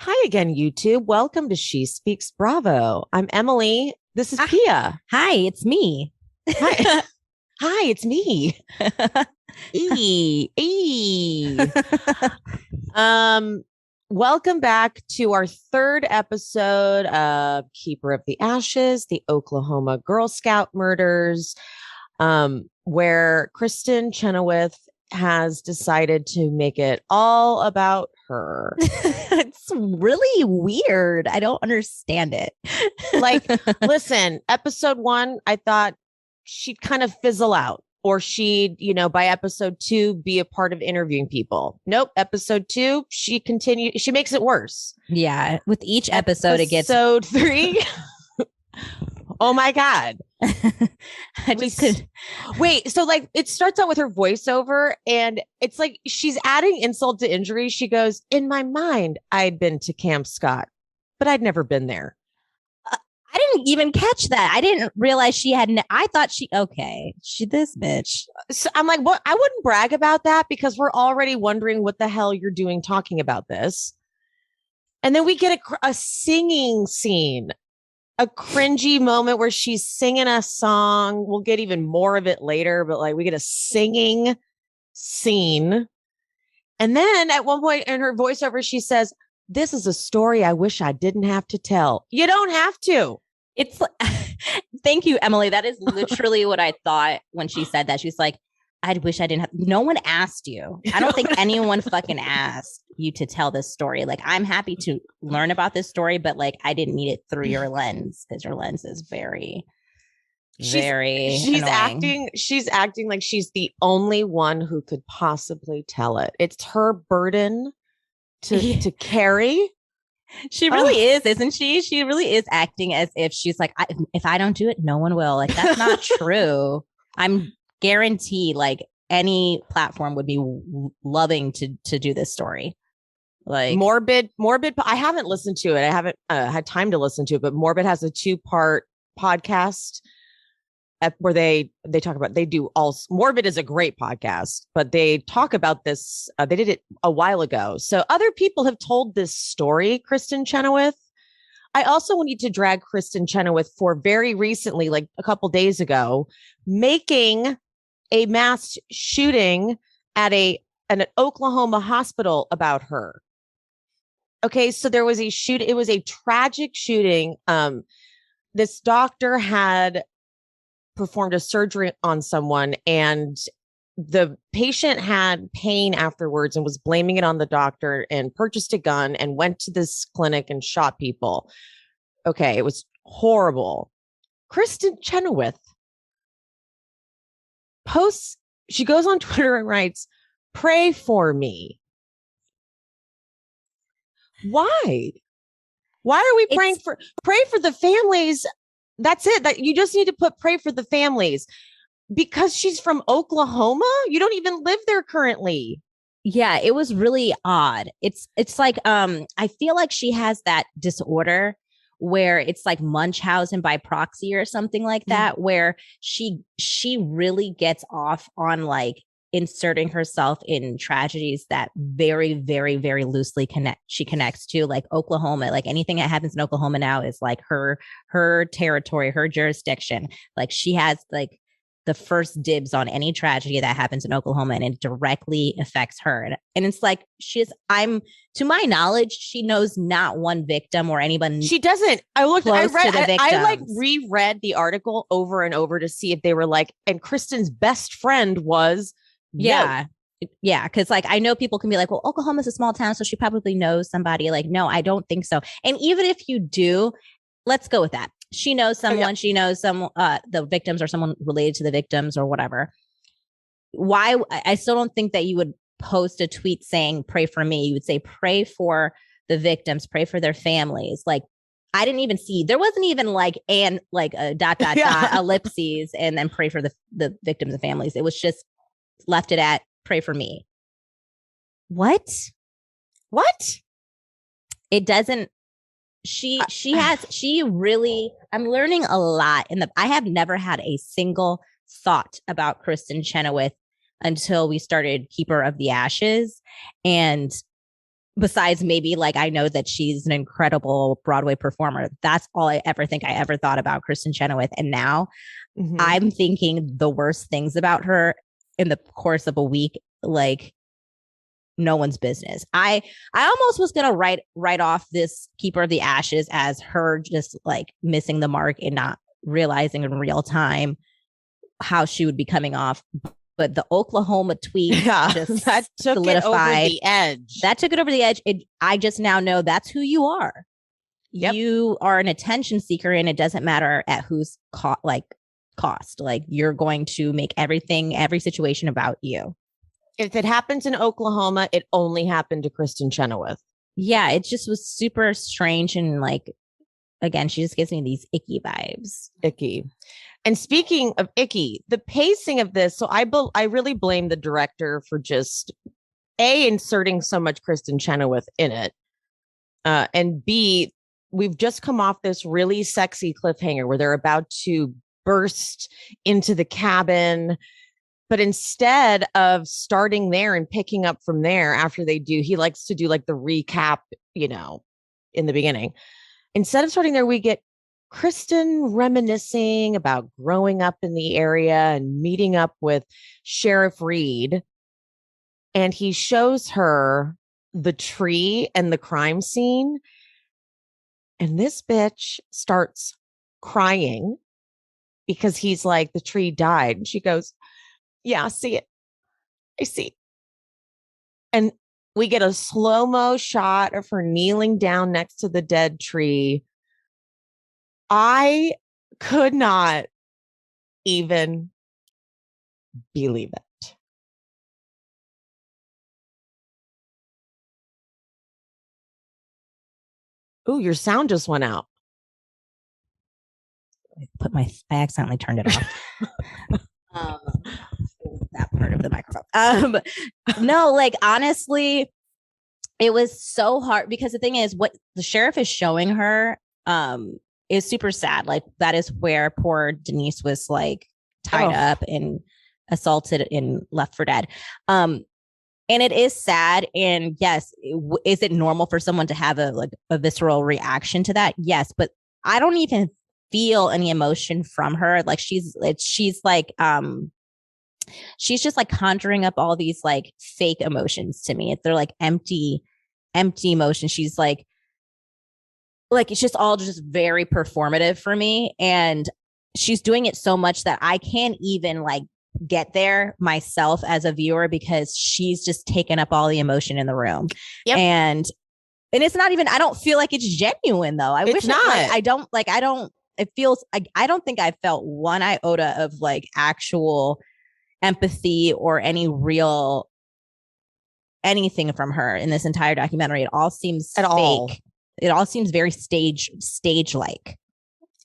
Hi again, YouTube. Welcome to She Speaks Bravo. I'm Emily. This is Hi, Pia. hi, it's me. Hi. Hi, it's me. E. Um, Welcome back to our third episode of Keeper of the Ashes, the Oklahoma Girl Scout murders, where Kristin Chenoweth has decided to make it all about her. It's really weird. I don't understand it. Like, listen, episode one, I thought she'd kind of fizzle out, or she'd, by episode two, be a part of interviewing people. Nope. Episode two, she makes it worse. Yeah, with each episode, it gets. Episode three. Oh my God. I just could. Wait, so like it starts out with her voiceover, and it's like she's adding insult to injury. She goes, "In my mind, I'd been to Camp Scott, but I'd never been there." I didn't even catch that. I didn't realize she had. I thought this bitch. So I'm like, what? I wouldn't brag about that because we're already wondering what the hell you're doing talking about this. And then we get a singing scene, a cringy moment where she's singing a song. We'll get even more of it later, but like we get a singing scene. And then at one point in her voiceover, she says, "This is a story I wish I didn't have to tell." You don't have to. It's thank you, Emily. That is literally what I thought when she said that. She's like, I wish I didn't have. No one asked you. I don't think anyone fucking asked you to tell this story. Like, I'm happy to learn about this story, but like, I didn't need it through your lens because your lens is very she's annoying. she's acting like she's the only one who could possibly tell it. It's her burden to carry. She really is, isn't she? She really is acting as if she's like, if I don't do it, no one will. Like, that's not true. I'm guaranteed like any platform would be loving to do this story. Like Morbid. I haven't listened to it. I haven't had time to listen to it, but Morbid has a 2-part podcast where they talk about, they do all. Morbid is a great podcast, but they talk about this. They did it a while ago. So other people have told this story, Kristin Chenoweth. I also wanted to drag Kristin Chenoweth for very recently, like a couple days ago, making a mass shooting at an Oklahoma hospital about her. Okay, so there was a shoot. It was a tragic shooting. This doctor had performed a surgery on someone, and the patient had pain afterwards and was blaming it on the doctor and purchased a gun and went to this clinic and shot people. Okay, it was horrible. Kristin Chenoweth posts, she goes on Twitter and writes, "Pray for me." Why? Why are we pray for the families? That's it. That you just need to pray for the families because she's from Oklahoma. You don't even live there currently. Yeah, it was really odd. It's like I feel like she has that disorder where it's like Munchausen by proxy or something like that, where she really gets off on like inserting herself in tragedies that very, very, very loosely she connects to, like Oklahoma. Like anything that happens in Oklahoma now is like her territory, her jurisdiction. Like she has like the first dibs on any tragedy that happens in Oklahoma, and it directly affects her. And it's like to my knowledge, she knows not one victim or anyone. She doesn't. I like reread the article over and over to see if they were like, and Kristin's best friend was. Yeah. No. Yeah. Cause like, I know people can be like, well, Oklahoma's a small town, so she probably knows somebody. Like, no, I don't think so. And even if you do, let's go with that. She knows someone, she knows the victims or someone related to the victims or whatever. Why? I still don't think that you would post a tweet saying, pray for me. You would say, pray for the victims, pray for their families. Like, I didn't even see, there wasn't even like, and like a dot, ellipses, and then pray for the victims and families. It was just left it at pray for me. What? It doesn't. She really, I'm learning a lot I have never had a single thought about Kristin Chenoweth until we started Keeper of the Ashes. And besides maybe like I know that she's an incredible Broadway performer. That's all I ever think I ever thought about Kristin Chenoweth. And now I'm thinking the worst things about her in the course of a week, like no one's business. I almost was gonna write off this Keeper of the Ashes as her just like missing the mark and not realizing in real time how she would be coming off. But the Oklahoma tweet just that took solidified. It over the edge. That took it over the edge. I just now know that's who you are. Yep. You are an attention seeker, and it doesn't matter at whose cost. Like you're going to make every situation about you. If it happens in Oklahoma, it only happened to Kristin Chenoweth. Yeah, it just was super strange. And like, again, she just gives me these icky vibes. Icky. And speaking of icky, the pacing of this. So I really blame the director for just inserting so much Kristin Chenoweth in it. And B, we've just come off this really sexy cliffhanger where they're about to burst into the cabin. But instead of starting there and picking up from there after they do, he likes to do like the recap, in the beginning. Instead of starting there, we get Kristin reminiscing about growing up in the area and meeting up with Sheriff Reed. And he shows her the tree and the crime scene. And this bitch starts crying because he's like, the tree died. And she goes, yeah, I see it. I see. And we get a slow-mo shot of her kneeling down next to the dead tree. I could not even believe it. Ooh, your sound just went out. I accidentally turned it off. That part of the microphone. No, like honestly, it was so hard because the thing is, what the sheriff is showing her is super sad. Like that is where poor Denise was like tied up and assaulted and left for dead. And it is sad. And yes, is it normal for someone to have a visceral reaction to that? Yes, but I don't even feel any emotion from her. Like she's like she's just like conjuring up all these like fake emotions to me. They're like empty emotions. She's like it's just all just very performative for me. And she's doing it so much that I can't even like get there myself as a viewer because she's just taken up all the emotion in the room. Yep. And it's not even, I don't feel like it's genuine though. I wish not. It feels like, I don't think I felt one iota of like actual empathy or any real anything from her in this entire documentary. It all seems fake. It all seems very stage-like.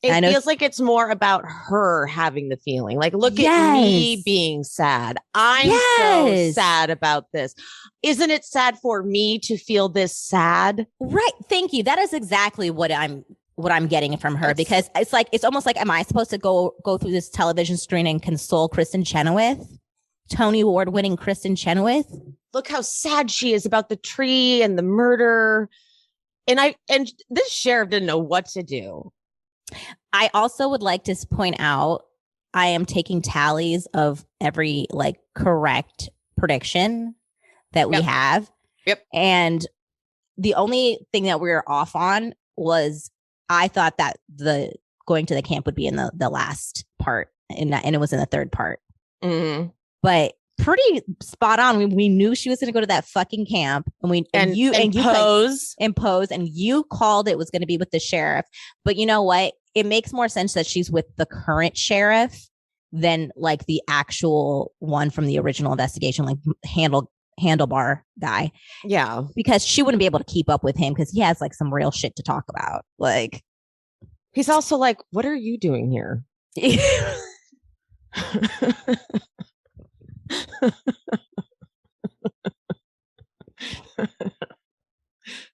It feels like it's more about her having the feeling. Like, look at me being sad. I'm so sad about this. Isn't it sad for me to feel this sad? Right. Thank you. That is exactly what I'm getting from her, because it's like, it's almost like, am I supposed to go through this television screen and console Kristin Chenoweth, Tony Award winning Kristin Chenoweth? Look how sad she is about the tree and the murder. And this sheriff didn't know what to do. I also would like to point out, I am taking tallies of every like correct prediction that we have. Yep. And the only thing that we were off on was, I thought that the going to the camp would be in the last part, and it was in the third part. Mm-hmm. But pretty spot on. We knew she was going to go to that fucking camp, and you called it was going to be with the sheriff. But you know what? It makes more sense that she's with the current sheriff than like the actual one from the original investigation, like handlebar guy. Yeah, because she wouldn't be able to keep up with him because he has like some real shit to talk about. Like, he's also like, what are you doing here?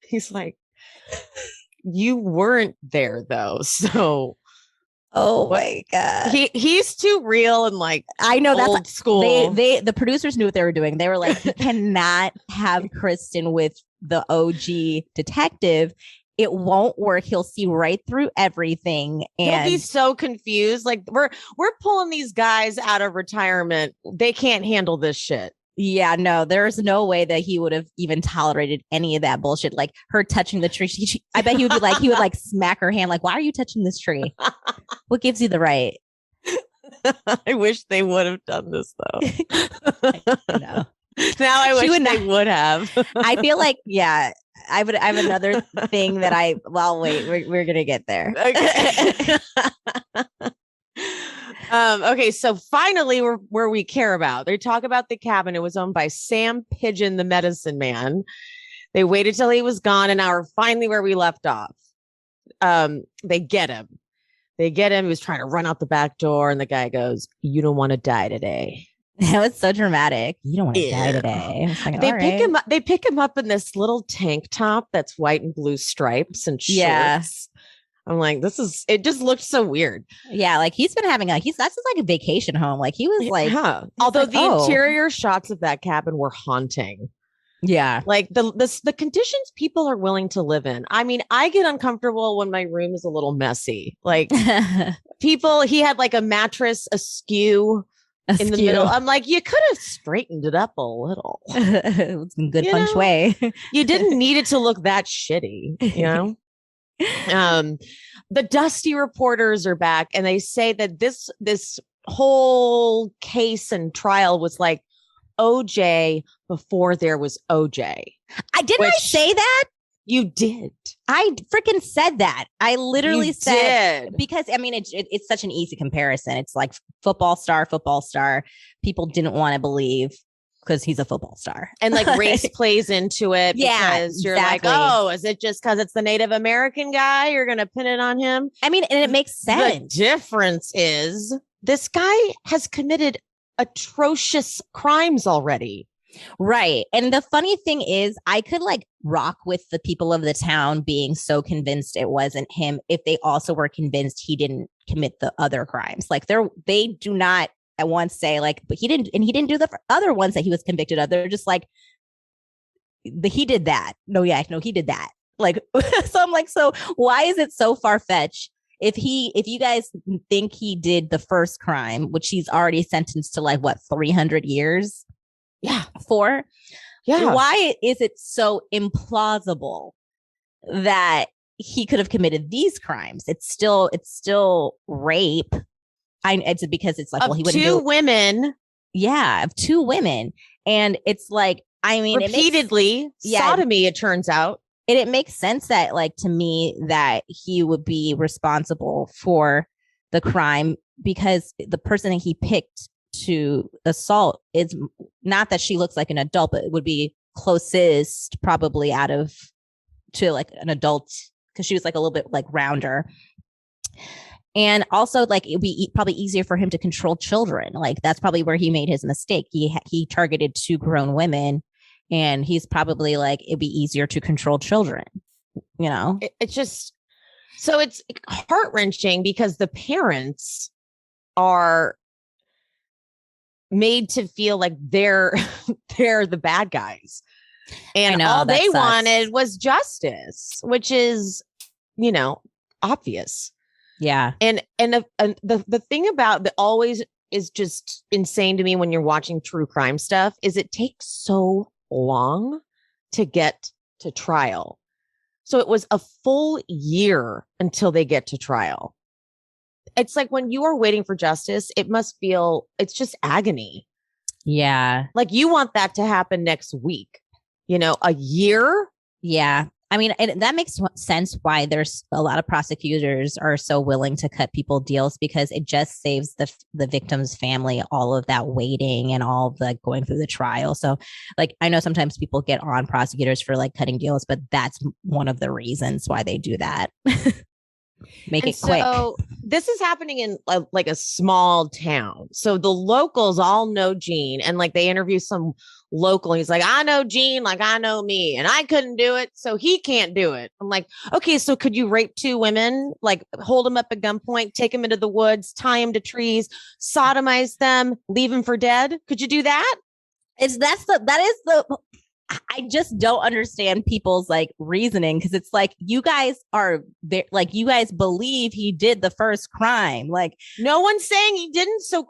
He's like, you weren't there though, so my god, he's too real and like, I know that's old school. The producers knew what they were doing. They were like, you cannot have Kristin with the OG detective, it won't work. He'll see right through everything. And he'll be so confused. Like we're pulling these guys out of retirement. They can't handle this shit. Yeah, no, there's no way that he would have even tolerated any of that bullshit. Like her touching the tree. I bet he would like smack her hand. Like, why are you touching this tree? What gives you the right? I wish they would have done this though. I know. Now I wish they would have. I feel like, yeah, I have another thing that wait, we're going to get there. Okay. Okay, so finally we're where we care about. They talk about the cabin. It was owned by Sam Pigeon, the medicine man. They waited till he was gone, and now we're finally where we left off. They get him. He was trying to run out the back door, and the guy goes, "You don't want to die today." That was so dramatic. You don't want to die today. Like, They pick him up in this little tank top that's white and blue stripes and shorts. Yeah. I'm like, it just looked so weird. Yeah, like he's been having that's just like a vacation home. Like he was like, although the interior shots of that cabin were haunting. Yeah. Like the conditions people are willing to live in. I mean, I get uncomfortable when my room is a little messy. Like he had like a mattress askew in the middle. I'm like, you could have straightened it up a little. It's in good feng shui. You didn't need it to look that shitty, you know? The dusty reporters are back, and they say that this whole case and trial was like OJ before there was OJ. I say that? You did. I freaking said that. I literally said because I mean it's such an easy comparison. It's like football star. People didn't want to believe because he's a football star. And like race plays into it because you're like, oh, is it just because it's the Native American guy? You're going to pin it on him? I mean, and it makes sense. The difference is this guy has committed atrocious crimes already. Right. And the funny thing is, I could like rock with the people of the town being so convinced it wasn't him if they also were convinced he didn't commit the other crimes. Like they do not at once say like, but he didn't do the other ones that he was convicted of. They're just like, he did that. No, he did that. Like, so I'm like, so why is it so far-fetched? If you guys think he did the first crime, which he's already sentenced to like 300 years? Yeah. For? Yeah. Why is it so implausible that he could have committed these crimes? It's still rape. It's because it's like, he wouldn't do women. Yeah, of two women. And it's like, I mean, repeatedly sodomy, it turns out. And it makes sense that, like, to me, that he would be responsible for the crime because the person that he picked to assault is not that she looks like an adult, but it would be closest probably to like an adult because she was like a little bit like rounder. And also, like, it'd be probably easier for him to control children. Like, that's probably where he made his mistake. He targeted two grown women, and he's probably like, it'd be easier to control children. You know, it's just so it's heart-wrenching because the parents are made to feel like they're the bad guys, and all they wanted was justice, which is, obvious. Yeah. And the thing about that always is just insane to me when you're watching true crime stuff is it takes so long to get to trial. So it was a full year until they get to trial. It's like when you are waiting for justice, it's just agony. Yeah. Like you want that to happen next week, a year. Yeah. I mean, that makes sense why there's a lot of prosecutors are so willing to cut people deals because it just saves the victim's family all of that waiting and all of the going through the trial. So like, I know sometimes people get on prosecutors for like cutting deals, but that's one of the reasons why they do that. Make it quick. So this is happening in like a small town. So the locals all know Gene and like they interview some local. And he's like, I know Gene, like I know me and I couldn't do it. So he can't do it. I'm like, okay, so could you rape two women, like hold them up at gunpoint, take them into the woods, tie them to trees, sodomize them, leave them for dead? Could you do that? I just don't understand people's like reasoning, because it's like you guys are there, like you guys believe he did the first crime. Like no one's saying he didn't. So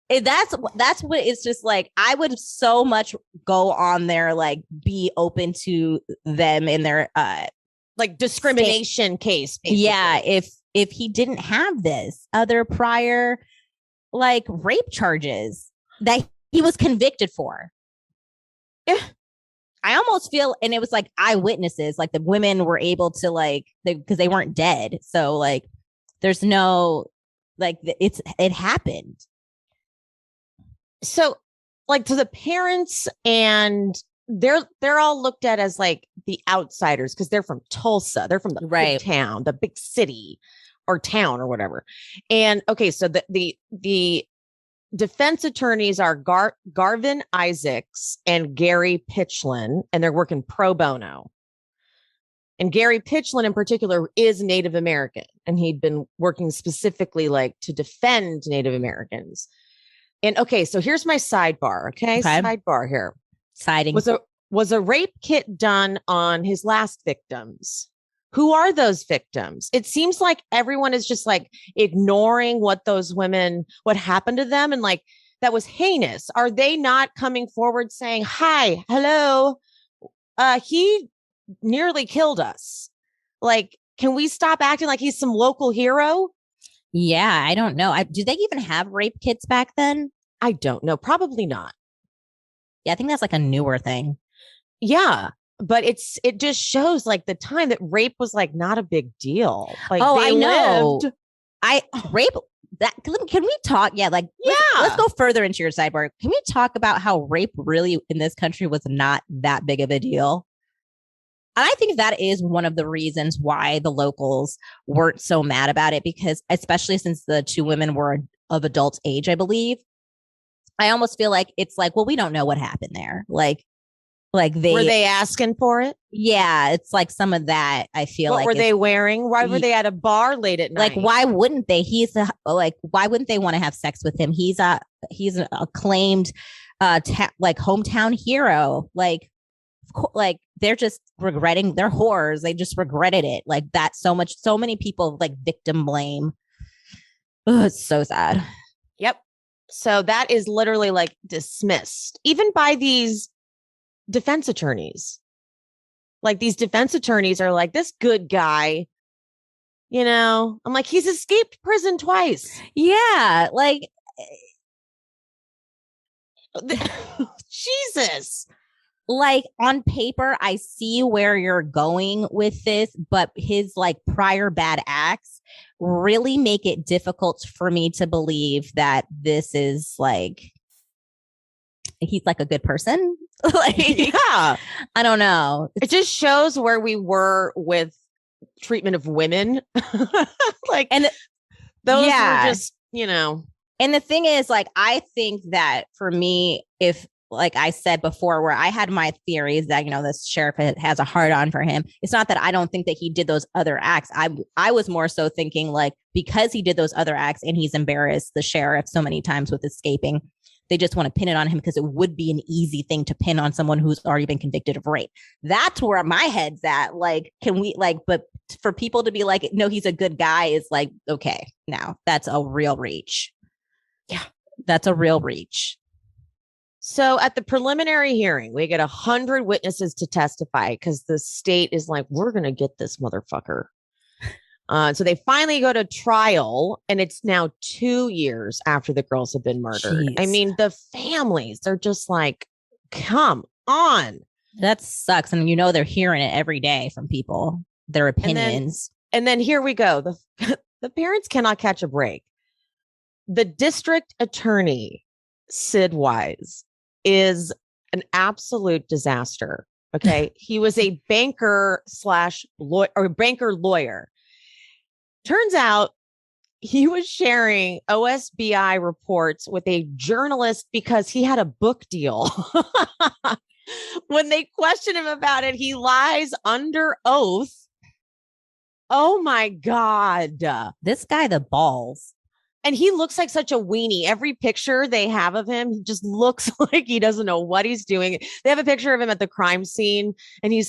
that's what it's just like. I would so much go on there, like be open to them in their like discrimination case. Basically. Yeah, if he didn't have this other prior like rape charges that he was convicted for. I almost feel, and it was like eyewitnesses, like the women were able to like, because they weren't dead. So like, there's no, like it happened. So like to the parents, and they're all looked at as like the outsiders because they're from Tulsa. They're from the big town, the big city or town or whatever. And okay, so the defense attorneys are Garvin Isaacs and Gary Pitchlynn, and they're working pro bono. And Gary Pitchlynn in particular is Native American, and he'd been working specifically like to defend Native Americans. And okay, so here's my sidebar. Okay. Sidebar here. Siding. Was a rape kit done on his last victims? Who are those victims? It seems like everyone is just like ignoring what happened to them. And like, that was heinous. Are they not coming forward saying, hi, hello, he nearly killed us. Like, can we stop acting like he's some local hero? Yeah, I don't know. Do they even have rape kits back then? I don't know. Probably not. Yeah, I think that's like a newer thing. Yeah. But it just shows like the time that rape was like not a big deal. Like, I know. Rape that can we talk? Yeah, like let's go further into your sidebar. Can we talk about how rape really in this country was not that big of a deal? And I think that is one of the reasons why the locals weren't so mad about it, because especially since the two women were of adult age, I believe. I almost feel like it's like, well, we don't know what happened there. Like were they asking for it? Yeah, it's like some of that. I feel what were they wearing? Why were they at a bar late at night? Like, why wouldn't they? Why wouldn't they want to have sex with him? He's an acclaimed like hometown hero. Like they're just regretting, they're whores. They just regretted it like that so much. So many people like victim blame. Ugh, it's so sad. Yep. So that is literally like dismissed even by these defense attorneys. Like these defense attorneys are like, this good guy, you know, I'm like, he's escaped prison twice. Yeah. Like Jesus. Like on paper, I see where you're going with this, but his like prior bad acts really make it difficult for me to believe that this is like, he's like a good person. Like, yeah, I don't know. It just shows where we were with treatment of women. Like, and those were just, you know. And the thing is, like, I think that for me, if like I said before, where I had my theories that, you know, this sheriff has a hard on for him. It's not that I don't think that he did those other acts. I was more so thinking like, because he did those other acts and he's embarrassed the sheriff so many times with escaping, they just want to pin it on him because it would be an easy thing to pin on someone who's already been convicted of rape. That's where my head's at. Like, can we like, but for people to be like, no, he's a good guy is like, okay, now that's a real reach. Yeah, that's a real reach. So at the preliminary hearing, we get 100 witnesses to testify because the state is like, we're going to get this motherfucker. So they finally go to trial, and it's now 2 years after the girls have been murdered. Jeez. I mean, the families, they're just like, come on. That sucks. And you know, they're hearing it every day from people, their opinions. And then here we go. The parents cannot catch a break. The district attorney, Sid Wise, is an absolute disaster. Okay. He was a banker lawyer. Turns out he was sharing OSBI reports with a journalist because he had a book deal. When they question him about it, he lies under oath. Oh my God. This guy, the balls. And he looks like such a weenie. Every picture they have of him, he just looks like he doesn't know what he's doing. They have a picture of him at the crime scene, and he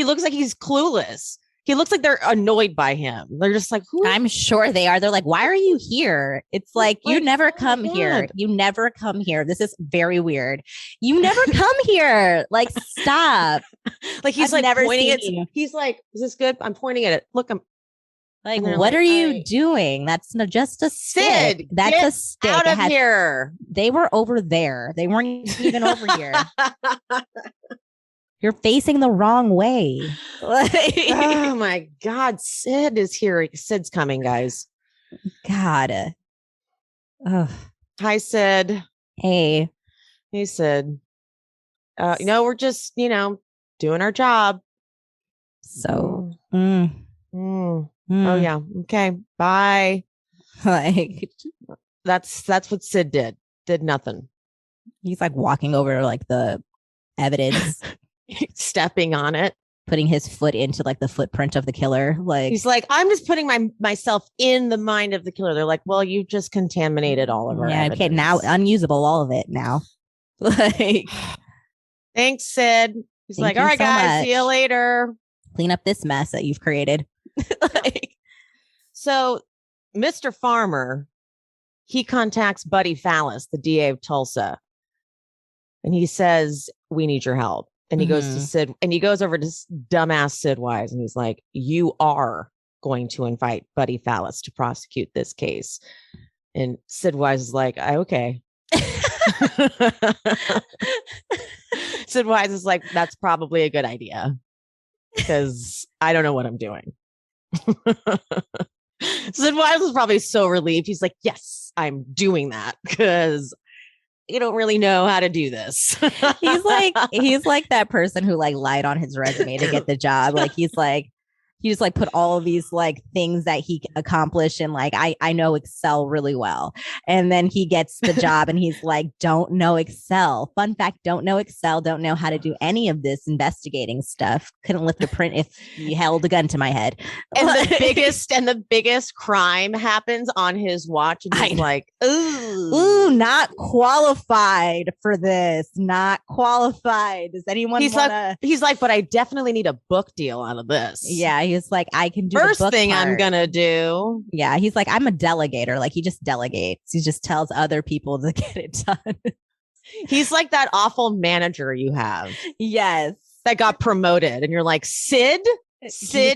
looks like he's clueless. He looks like they're annoyed by him. They're just like, who? I'm sure they are. They're like, why are you here? It's like, you never come here. You never come here. This is very weird. You never come here. Like, stop. Like, he's like never pointing at you. He's like, is this good? I'm pointing at it. Look, I'm like, what are you doing? That's just a stick. Sid, that's a stick. Out of here. They were over there. They weren't even over here. You're facing the wrong way. Oh my God. Sid is here. Sid's coming, guys. God. Hi, Sid. Hey. Hey, Sid. We're just, doing our job. So. Oh yeah. Okay. Bye. Like, that's what Sid did. Did nothing. He's like walking over like the evidence. Stepping on it, putting his foot into like the footprint of the killer. Like, he's like, I'm just putting myself in the mind of the killer. They're like, well, you just contaminated all of our evidence. Okay, now unusable, all of it now. Like, thanks, Sid. He's like, all right, guys, see you later. Clean up this mess that you've created. So Mr. Farmer, he contacts Buddy Fallis, the DA of Tulsa, and he says, we need your help. And he goes to Sid, and he goes over to dumbass Sid Wise, and he's like, you are going to invite Buddy Fallis to prosecute this case. And Sid Wise is like, okay. Sid Wise is like, that's probably a good idea because I don't know what I'm doing. Sid Wise was probably so relieved. He's like, yes, I'm doing that because you don't really know how to do this. he's like that person who like lied on his resume to get the job. Like he just like put all of these like things that he accomplished and like I know Excel really well. And then he gets the job and he's like, don't know Excel. Fun fact, don't know Excel, don't know how to do any of this investigating stuff. Couldn't lift a print if he held a gun to my head. And the biggest crime happens on his watch. And he's like, ooh, not qualified for this. Not qualified. Does anyone he's like, but I definitely need a book deal out of this. Yeah. He's like, I can do first the book thing part. I'm gonna do. Yeah, he's like, I'm a delegator. Like he just delegates. He just tells other people to get it done. He's like that awful manager you have. Yes, that got promoted, and you're like, Sid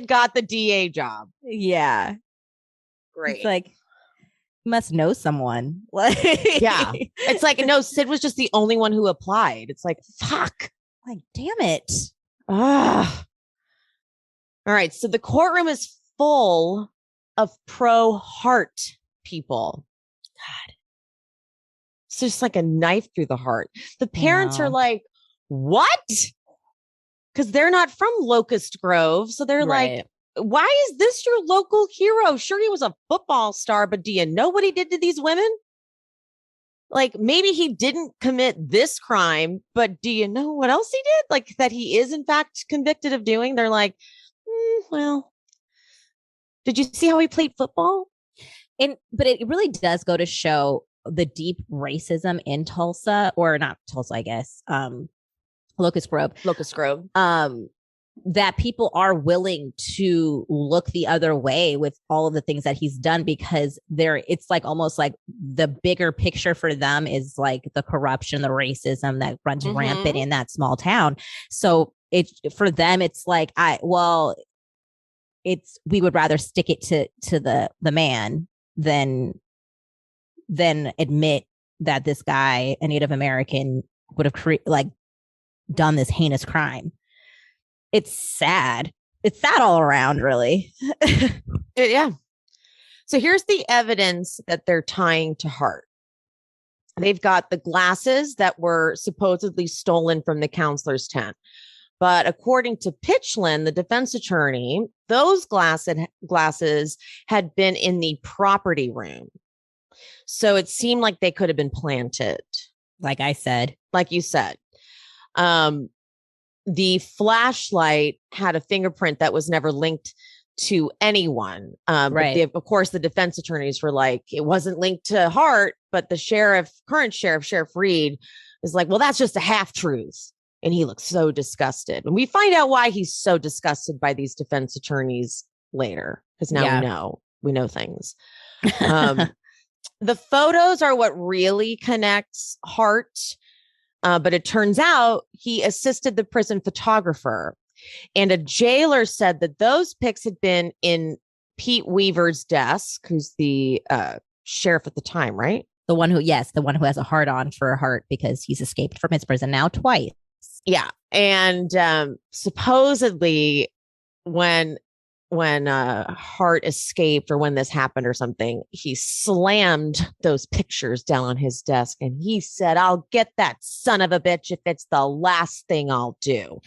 got the DA job. Yeah, great. It's like, you must know someone. Like, yeah, it's like, no, Sid was just the only one who applied. It's like, fuck. Like, damn it. All right. So the courtroom is full of pro Hart people. God. It's just like a knife through the heart. The parents are like, what? Because they're not from Locust Grove. So they're like, why is this your local hero? Sure, he was a football star, but do you know what he did to these women? Like, maybe he didn't commit this crime, but do you know what else he did? Like, that he is, in fact, convicted of doing? They're like, well, did you see how he played football? But it really does go to show the deep racism in Tulsa, or not Tulsa, I guess. Locust Grove. That people are willing to look the other way with all of the things that he's done, because it's like almost like the bigger picture for them is like the corruption, the racism that runs rampant in that small town. So for them, it's like, we would rather stick it to the man than admit that this guy, a Native American, would have done this heinous crime. It's sad. It's sad all around, really. Yeah. So here's the evidence that they're tying to Hart. They've got the glasses that were supposedly stolen from the counselor's tent. But according to Pitchland, the defense attorney, those glasses had been in the property room. So it seemed like they could have been planted. Like you said. The flashlight had a fingerprint that was never linked to anyone. Right. But of course, the defense attorneys were like, it wasn't linked to Hart, but the current sheriff Reed, is like, well, that's just a half truth. And he looks so disgusted. And we find out why he's so disgusted by these defense attorneys later, because now we know things. The photos are what really connects Hart. But it turns out he assisted the prison photographer. And a jailer said that those pics had been in Pete Weaver's desk, who's the sheriff at the time, right? The one who has a hard on for Hart because he's escaped from his prison now twice. Yeah. And supposedly when Hart escaped, or when this happened or something, he slammed those pictures down on his desk and he said, I'll get that son of a bitch if it's the last thing I'll do.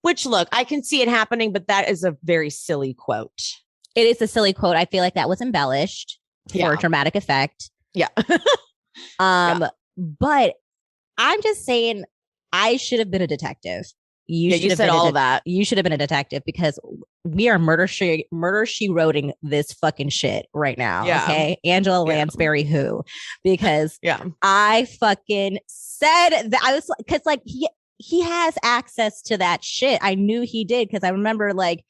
Which, look, I can see it happening, but that is a very silly quote. It is a silly quote. I feel like that was embellished for dramatic effect. Yeah. But I'm just saying, I should have been a detective. You said all of that. You should have been a detective, because we are murder she wroting this fucking shit right now. Yeah. Okay. Angela Lansbury, who? Because I fucking said that. I was, because like he has access to that shit. I knew he did, because I remember like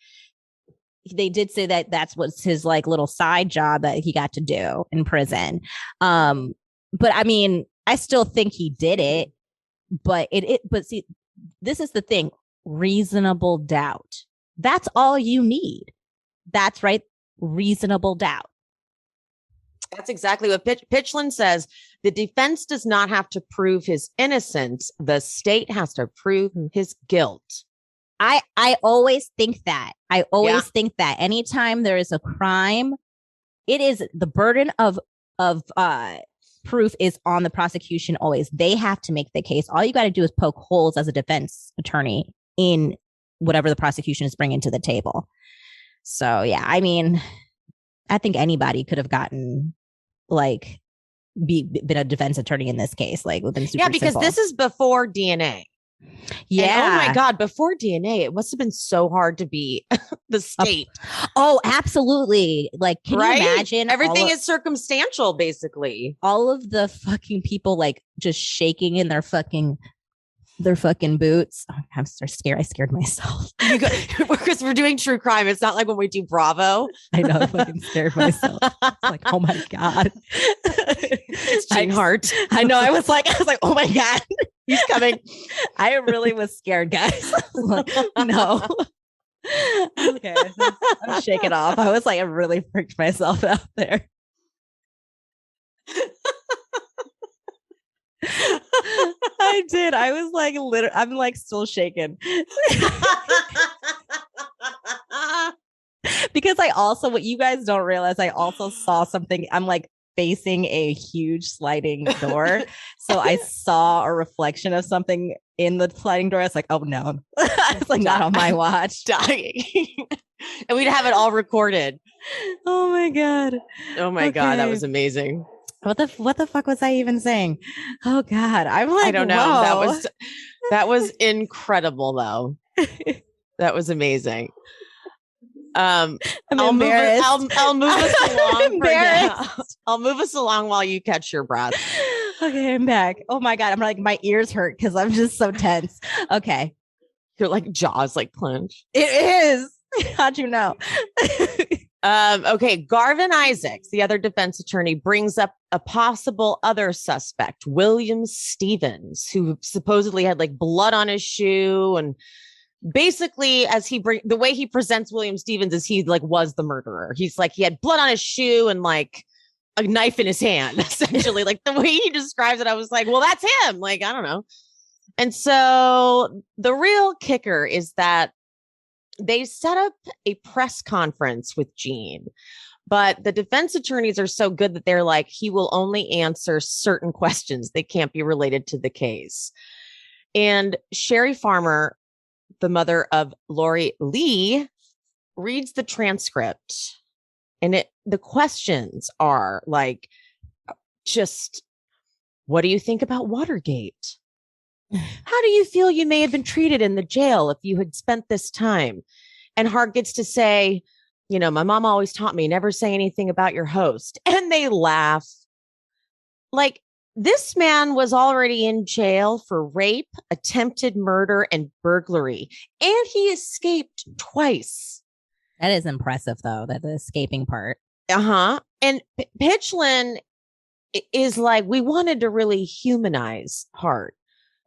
they did say that that's what's his like little side job that he got to do in prison. But I mean, I still think he did it. But but see, this is the thing. Reasonable doubt. That's all you need. That's right. Reasonable doubt. That's exactly what Pitchland says. The defense does not have to prove his innocence. The state has to prove his guilt. I always think that. I always think that anytime there is a crime, it is the burden of proof is on the prosecution always. They have to make the case. All you got to do is poke holes as a defense attorney in whatever the prosecution is bringing to the table. So, yeah, I mean, I think anybody could have gotten like been a defense attorney in this case. Like, within super because simple. this is before DNA. Yeah. And, oh my God, before DNA, it must have been so hard to be the state. Oh, absolutely. Like, can you imagine? Everything is circumstantial, basically. All of the fucking people like just shaking in their fucking boots. Oh, I'm so scared. I scared myself. Because we're doing true crime. It's not like when we do Bravo. I know. I fucking scared myself. It's like, oh my God. It's Gene Hart. I know. I was like, oh my God. He's coming. I really was scared, guys. Like, no. Okay. I'm shaking off. I was like, I really freaked myself out there. I did. I was like, I'm like still shaking. Because I also, what you guys don't realize, I also saw something. I'm like facing a huge sliding door. So I saw a reflection of something in the sliding door. I was like, oh no. It's like not on my watch. Dying. And we'd have it all recorded. Oh my God. Oh my God. That was amazing. What the fuck was I even saying? Oh God. I'm like, I don't know. Whoa. That was incredible though. That was amazing. I'm embarrassed. I'll move us along. I'll move us along while you catch your breath. Okay, I'm back. Oh my God. I'm like, my ears hurt because I'm just so tense. Okay. Your like jaws like clench. It is. How'd you know? Okay. Garvin Isaacs, the other defense attorney, brings up a possible other suspect, William Stevens, who supposedly had like blood on his shoe. And basically, the way he presents William Stevens is he like was the murderer. He's like, he had blood on his shoe and like a knife in his hand, essentially. Like the way he describes it, I was like, well, that's him. Like, I don't know. And so the real kicker is that they set up a press conference with Gene, but the defense attorneys are so good that they're like, he will only answer certain questions. They can't be related to the case. And Sherry Farmer, the mother of Lori Lee, reads the transcript, and the questions are like, just, what do you think about Watergate? How do you feel you may have been treated in the jail if you had spent this time? And Hart gets to say, my mom always taught me never say anything about your host. And they laugh. Like, this man was already in jail for rape, attempted murder, and burglary, and he escaped twice. That is impressive, though, that the escaping part. And Pitchlynn is like, we wanted to really humanize Hart.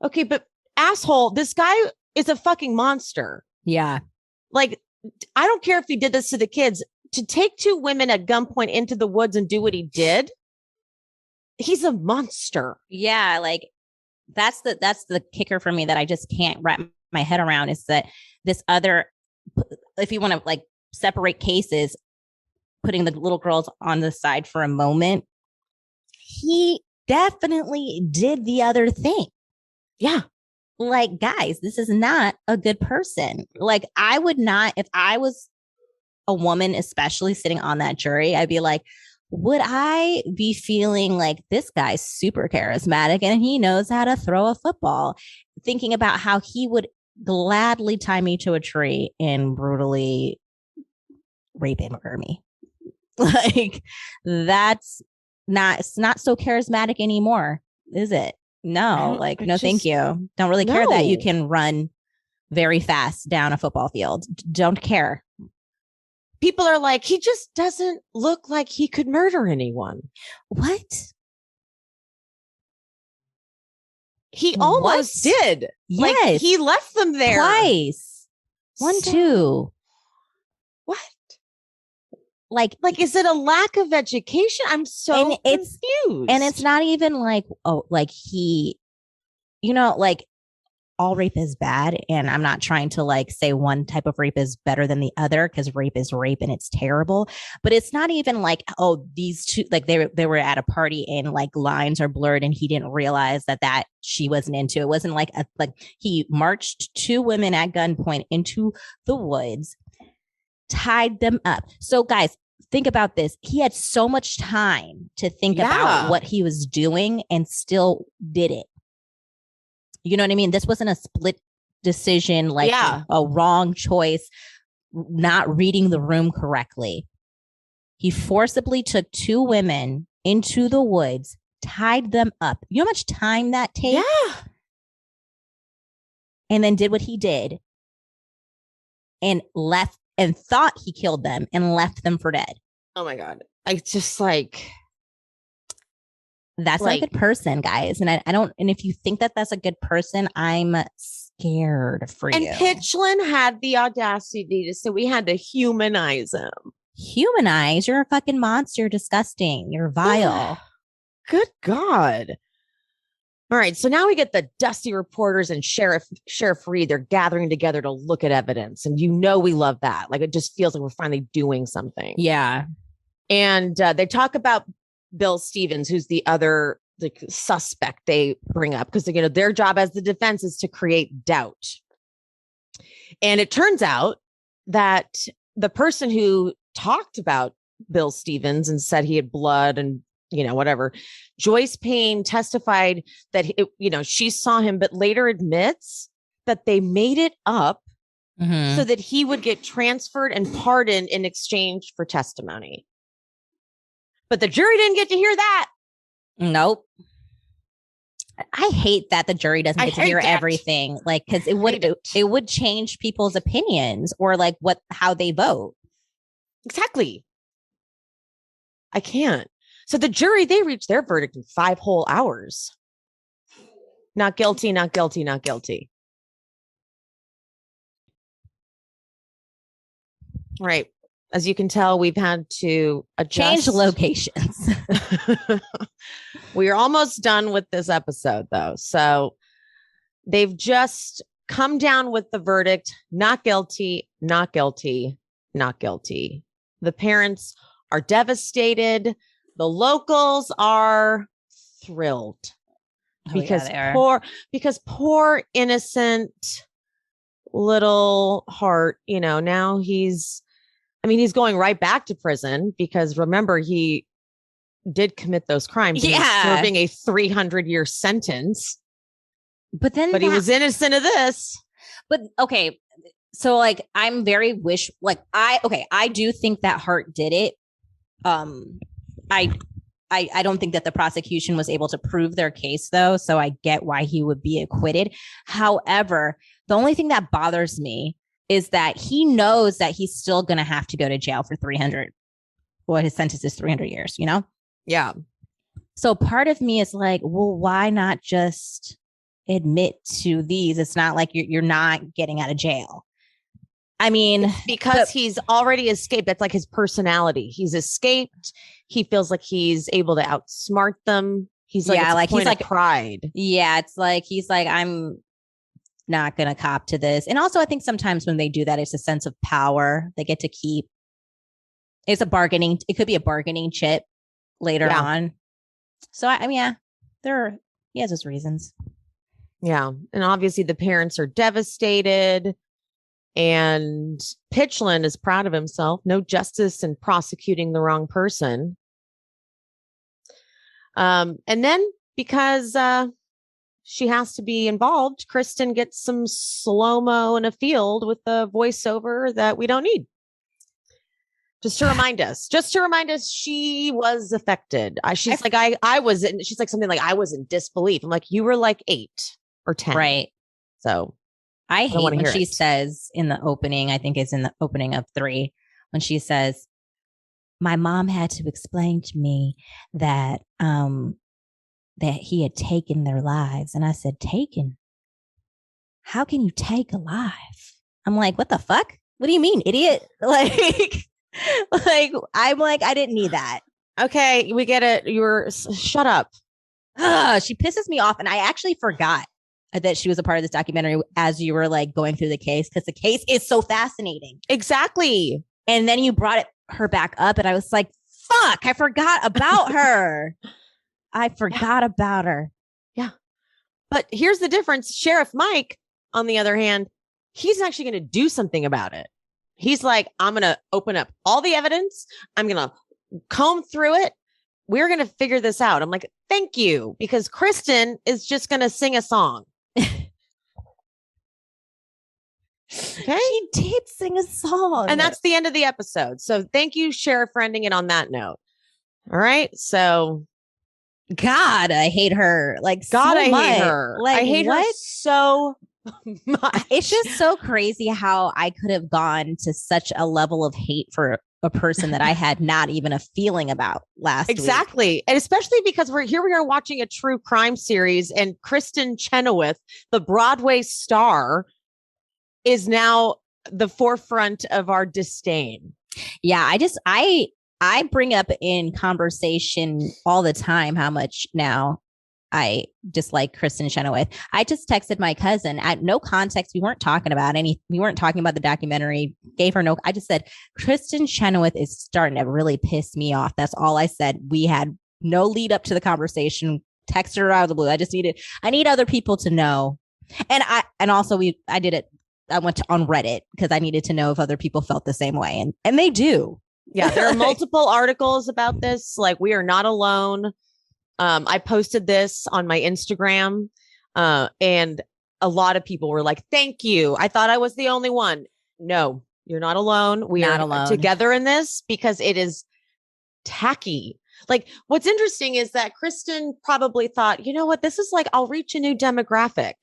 Okay, but asshole, this guy is a fucking monster. Yeah. Like, I don't care if he did this to the kids. To take two women at gunpoint into the woods and do what he did, he's a monster. Yeah, like that's the kicker for me that I just can't wrap my head around, is that this other, if you want to like separate cases, putting the little girls on the side for a moment, he definitely did the other thing. Yeah. Like, guys, this is not a good person. Like, I would not, if I was a woman, especially sitting on that jury, I'd be like, would I be feeling like this guy's super charismatic and he knows how to throw a football, thinking about how he would gladly tie me to a tree and brutally rape and murder me? Like, it's not so charismatic anymore, is it? No, like, no, thank you. Don't really care that you can run very fast down a football field. Don't care. People are like, he just doesn't look like he could murder anyone. What? He almost did. Yes. Like, he left them there twice. One, two. What? Like, is it a lack of education? I'm so confused. And it's not even like, oh, like he, like, all rape is bad. And I'm not trying to like say one type of rape is better than the other, because rape is rape and it's terrible. But it's not even like, oh, these two, like they were at a party and like lines are blurred and he didn't realize that she wasn't into. It wasn't like he marched two women at gunpoint into the woods, tied them up. So guys, think about this. He had so much time to think about what he was doing and still did it. You know what I mean? This wasn't a split decision, like a wrong choice, not reading the room correctly. He forcibly took two women into the woods, tied them up. You know how much time that takes? Yeah. And then did what he did and left and thought he killed them and left them for dead. Oh my God. I just like... That's not a good person, guys. And I don't, and if you think that that's a good person, I'm scared for you. And Pitchlynn had the audacity to say we had to humanize him. Humanize? You're a fucking monster. You're disgusting. You're vile. Good God. All right. So now we get the dusty reporters and Sheriff Reed. They're gathering together to look at evidence. And we love that. Like, it just feels like we're finally doing something. Yeah. And they talk about Bill Stevens, who's the other suspect they bring up, because their job as the defense is to create doubt. And it turns out that the person who talked about Bill Stevens and said he had blood and whatever, Joyce Payne, testified that she saw him, but later admits that they made it up so that he would get transferred and pardoned in exchange for testimony. But the jury didn't get to hear that. Nope. I hate that the jury doesn't get to hear everything. Like, because it would change people's opinions or like how they vote. Exactly. I can't. So the jury, they reached their verdict in 5 whole hours. Not guilty, not guilty, not guilty. Right. As you can tell, we've had to adjust. Change locations. We are almost done with this episode, though. So they've just come down with the verdict. Not guilty, not guilty, not guilty. The parents are devastated. The locals are thrilled because poor innocent little Hart, now he's going right back to prison because remember, he did commit those crimes. Yeah. He's serving a 300-year sentence. But he was innocent of this. But okay. So like, I'm very I do think that Hart did it. I don't think that the prosecution was able to prove their case though. So I get why he would be acquitted. However, the only thing that bothers me is that he knows that he's still going to have to go to jail for 300. Well, his sentence is 300 years, you know? Yeah. So part of me is like, well, why not just admit to these? It's not like you're not getting out of jail. I mean, because he's already escaped. That's like his personality. He's escaped. He feels like he's able to outsmart them. He's like, he's like pride. Yeah. It's like, he's like, I'm not going to cop to this. And also I think sometimes when they do that, it's a sense of power they get to keep. It could be a bargaining chip later on. So I mean, yeah, he has his reasons. Yeah. And obviously the parents are devastated. And Pitchland is proud of himself. No justice in prosecuting the wrong person. And then because she has to be involved, Kristin gets some slow-mo in a field with a voiceover that we don't need. Just to remind us, she was affected. She's like, I was in, she's like something like, I was in disbelief. I'm like, you were like 8 or 10. Right. So I hate when she says in the opening, I think it's in the opening of 3, when she says, my mom had to explain to me that he had taken their lives. And I said, taken? How can you take a life? I'm like, what the fuck? What do you mean, idiot? I'm like, I didn't need that. Okay, we get it. Shut up. She pisses me off. And I actually forgot that she was a part of this documentary as you were like going through the case, because the case is so fascinating. Exactly. And then you brought her back up and I was like, fuck, I forgot about her. About her. Yeah. But here's the difference. Sheriff Mike, on the other hand, he's actually going to do something about it. He's like, I'm going to open up all the evidence. I'm going to comb through it. We're going to figure this out. I'm like, thank you. Because Kristin is just going to sing a song. Okay. She did sing a song. And that's the end of the episode. So thank you, Sheriff, for ending it on that note. All right. So God, I hate her. Like, God, so I much. hate her. Like, I hate her so much. It's just so crazy how I could have gone to such a level of hate for a person that I had not even a feeling about last week. Exactly. And especially because we are watching a true crime series, and Kristin Chenoweth, the Broadway star, is now the forefront of our disdain. Yeah, I bring up in conversation all the time how much now I dislike Kristin Chenoweth. I just texted my cousin at no context. We weren't talking about the documentary. Gave her no. I just said Kristin Chenoweth is starting to really piss me off. That's all I said. We had no lead up to the conversation. Texted her out of the blue. I need other people to know. And I did it. I went on Reddit because I needed to know if other people felt the same way. And they do. Yeah, there are multiple articles about this. Like, we are not alone. I posted this on my Instagram, and a lot of people were like, thank you. I thought I was the only one. No, you're not alone. We are alone together in this, because it is tacky. Like, what's interesting is that Kristin probably thought, you know what, this is like, I'll reach a new demographic.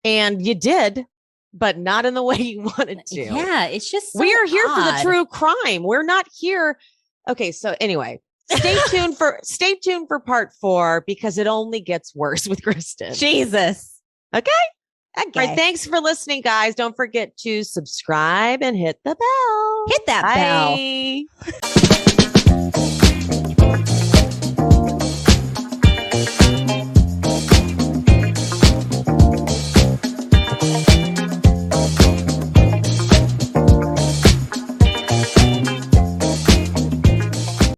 And you did, but not in the way you wanted to. Yeah, it's just so we are here odd. for the true crime. We're not here. Okay, so anyway, stay tuned for part 4, because it only gets worse with Kristin. Jesus. Okay. All right, thanks for listening, guys. Don't forget to subscribe and hit the bell. Hit that bell.